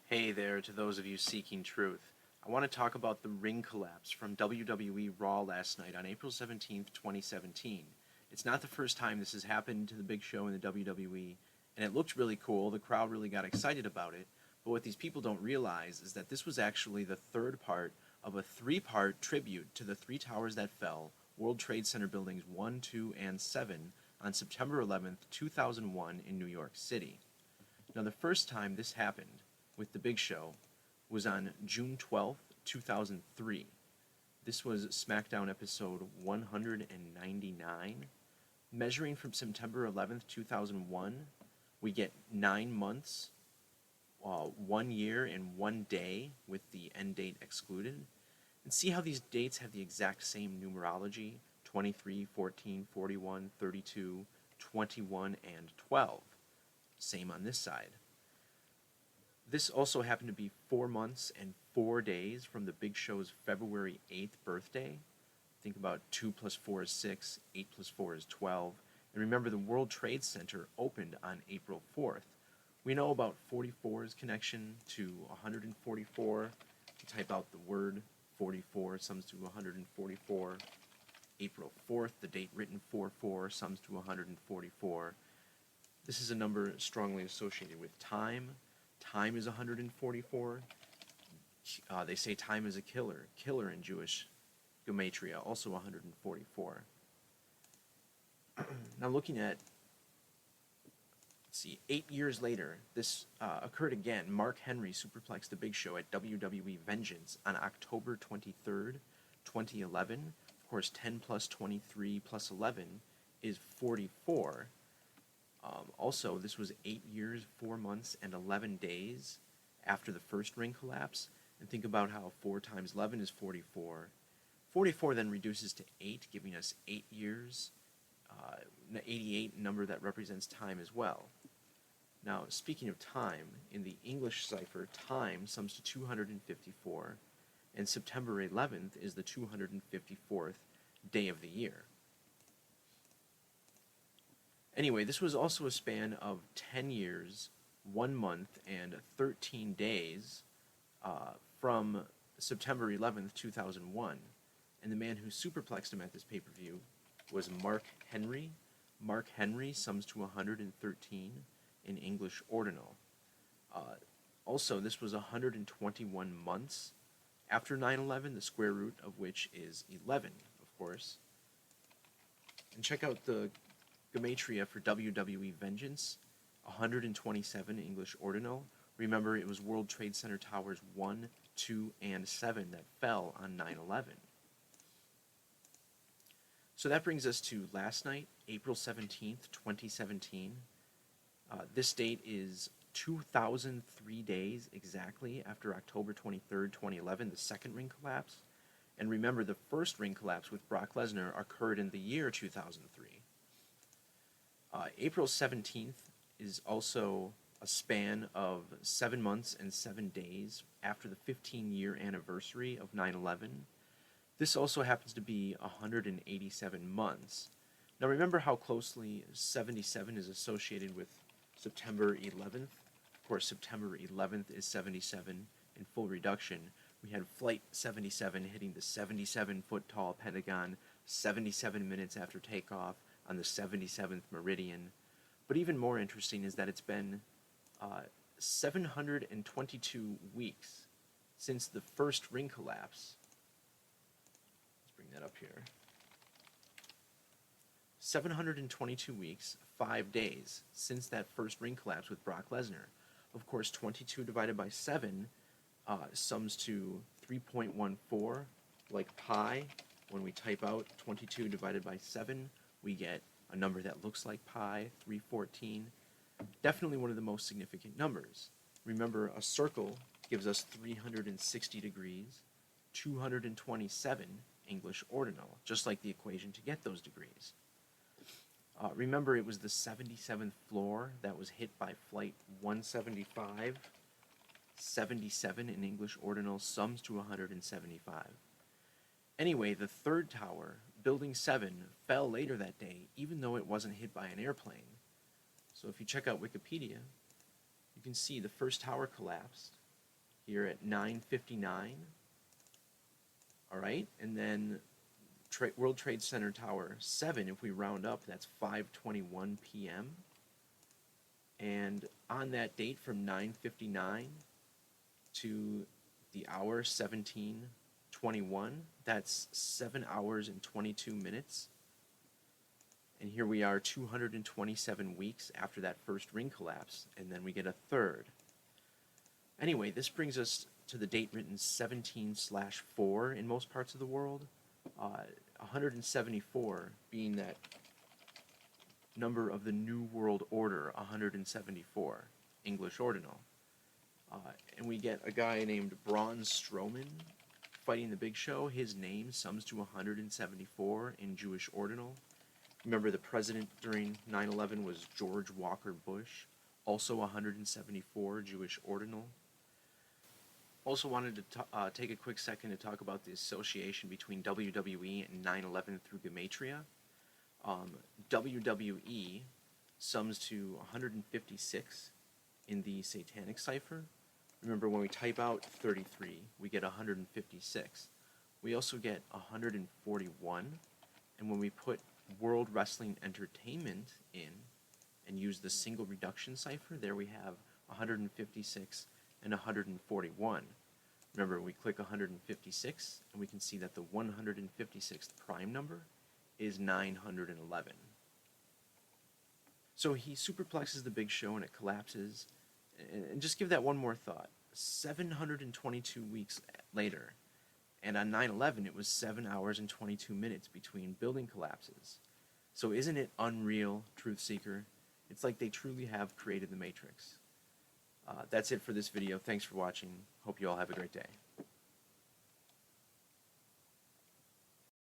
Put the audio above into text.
Hey there to those of you seeking truth. I want to talk about the ring collapse from WWE Raw last night on April 17th, 2017. It's not the first time this has happened to the big show in the WWE, and it looked really cool. The crowd really got excited about it. But what these people don't realize is that this was actually the third part of a three-part tribute to the three towers that fell, World Trade Center buildings 1, 2, and 7, on September 11th, 2001 in New York City. Now, the first time this happened with the Big Show was on June 12th, 2003. This was SmackDown episode 199. Measuring from September 11th, 2001, we get 9 months, 1 year, and 1 day with the end date excluded. And see how these dates have the exact same numerology: 23, 14, 41, 32, 21, and 12. Same on this side. This also happened to be 4 months and 4 days from the Big Show's February 8th birthday. Think about 2 plus 4 is 6, 8 plus 4 is 12. And remember, the World Trade Center opened on April 4th. We know about 44's connection to 144. You type out the word 44, sums to 144. April 4th, the date written 4-4, sums to 144. This is a number strongly associated with time. Time is 144. They say time is a killer. Killer in Jewish Gematria, also 144. Now looking at, 8 years later, this occurred again. Mark Henry superplexed the Big Show at WWE Vengeance on October 23rd, 2011. Of course, 10 plus 23 plus 11 is 44. Also, this was 8 years, 4 months, and 11 days after the first ring collapse. And think about how 4 times 11 is 44. 44 then reduces to 8, giving us 8 years, 88 number that represents time as well. Now, speaking of time, in the English cipher, time sums to 254, and September 11th is the 254th day of the year. Anyway, this was also a span of 10 years, 1 month, and 13 days from September 11th, 2001. And the man who superplexed him at this pay-per-view was Mark Henry. Mark Henry sums to 113 in English Ordinal. Also, this was 121 months after 9/11, the square root of which is 11, of course. And check out the Gematria for WWE Vengeance, 127 English Ordinal. Remember, it was World Trade Center Towers 1, 2, and 7 that fell on 9/11. So that brings us to last night, April 17th, 2017. This date is 2003 days exactly after October 23rd, 2011, the second ring collapse. And remember, the first ring collapse with Brock Lesnar occurred in the year 2003. April 17th is also a span of 7 months and 7 days after the 15-year anniversary of 9/11. This also happens to be 187 months. Now remember how closely 77 is associated with September 11th? Of course, September 11th is 77 in full reduction. We had Flight 77 hitting the 77-foot-tall Pentagon 77 minutes after takeoff on the 77th meridian. But even more interesting is that it's been 722 weeks since the first ring collapse. Let's bring that up here. 722 weeks, 5 days since that first ring collapse with Brock Lesnar. Of course, 22 divided by 7 sums to 3.14, like pi. When we type out 22 divided by 7, we get a number that looks like pi, 314. Definitely one of the most significant numbers. Remember, a circle gives us 360 degrees, 227 English Ordinal, just like the equation to get those degrees. Remember, it was the 77th floor that was hit by Flight 175. 77 in English Ordinal sums to 175. Anyway, the third tower, Building 7, fell later that day, even though it wasn't hit by an airplane. So if you check out Wikipedia, you can see the first tower collapsed here at 9:59. All right, and then World Trade Center Tower 7, if we round up, that's 5:21 p.m. And on that date from 9:59 to the hour 17:21, that's 7 hours and 22 minutes. And here we are 227 weeks after that first ring collapse, and then we get a third. Anyway, this brings us to the date written 17/4 in most parts of the world, 174 being that number of the New World Order, 174, English Ordinal. And we get a guy named Braun Strowman fighting the Big Show. His name sums to 174 in Jewish Ordinal. Remember, the president during 9/11 was George Walker Bush, also 174 Jewish Ordinal. Also wanted to take a quick second to talk about the association between WWE and 9/11 through Gematria. WWE sums to 156 in the Satanic cipher. Remember, when we type out 33, we get 156. We also get 141, and when we put World Wrestling Entertainment in and use the single reduction cipher, there we have 156 and 141. Remember, we click 156, and we can see that the 156th prime number is 911. So he superplexes the Big Show and it collapses. And just give that one more thought. 722 weeks later, and on 9/11 it was 7 hours and 22 minutes between building collapses. So isn't it unreal, Truth Seeker? It's like they truly have created the Matrix. That's it for this video. Thanks for watching. Hope you all have a great day.